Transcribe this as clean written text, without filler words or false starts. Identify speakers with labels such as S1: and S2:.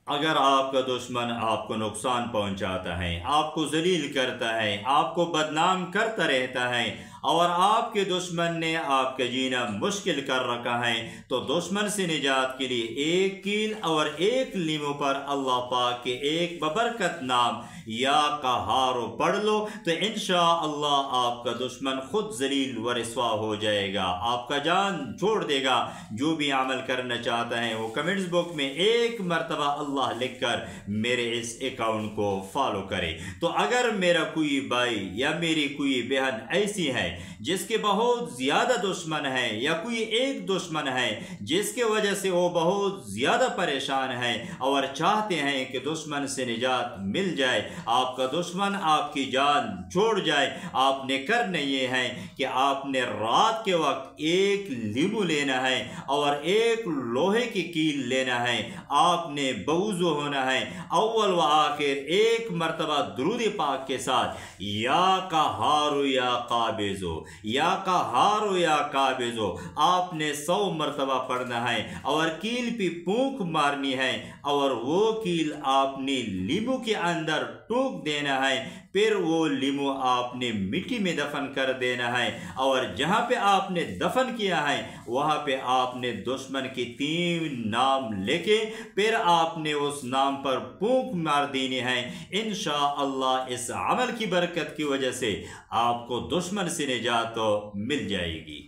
S1: اگر آپ کا دشمن آپ کو نقصان پہنچاتا ہے، آپ کو ذلیل کرتا ہے، آپ کو بدنام کرتا رہتا ہے، اور آپ کے دشمن نے آپ کا جینا مشکل کر رکھا ہے، تو دشمن سے نجات کے لیے ایک کیل اور ایک لیمو پر اللہ پاک کے ایک ببرکت نام یا قہارو پڑھ لو، تو انشاءاللہ آپ کا دشمن خود ذلیل و رسوا ہو جائے گا، آپ کا جان چھوڑ دے گا۔ جو بھی عمل کرنا چاہتا ہے وہ کمنٹس بک میں ایک مرتبہ اللہ لکھ کر میرے اس اکاؤنٹ کو فالو کرے۔ تو اگر میرا کوئی بھائی یا میری کوئی بہن ایسی ہے جس کے بہت زیادہ دشمن ہے، یا کوئی ایک دشمن ہے جس کے وجہ سے وہ بہت زیادہ پریشان ہے اور چاہتے ہیں کہ دشمن سے نجات مل جائے، آپ کا دشمن آپ کی جان چھوڑ جائے، آپ نے کرنا یہ ہے کہ آپ نے رات کے وقت ایک لیمو لینا ہے اور ایک لوہے کی کیل لینا ہے، آپ نے بوضو ہونا ہے، اول و آخر ایک مرتبہ درود پاک کے ساتھ یا قہارو یا قابضو، یا قہارو یا قابضو آپ نے 100 مرتبہ پڑھنا ہے، اور کیل پہ پونک مارنی ہے، اور وہ کیل آپ نے لیمو کے اندر ٹوک دینا ہے، پھر وہ لیمو آپ نے مٹی میں دفن کر دینا ہے، اور جہاں پہ آپ نے دفن کیا ہے وہاں پہ آپ نے دشمن کی 3 نام لے کے پھر آپ نے اس نام پر پونک مار دینی ہے۔ انشاءاللہ اس عمل کی برکت کی وجہ سے آپ کو دشمن سے نجات مل جائے گی۔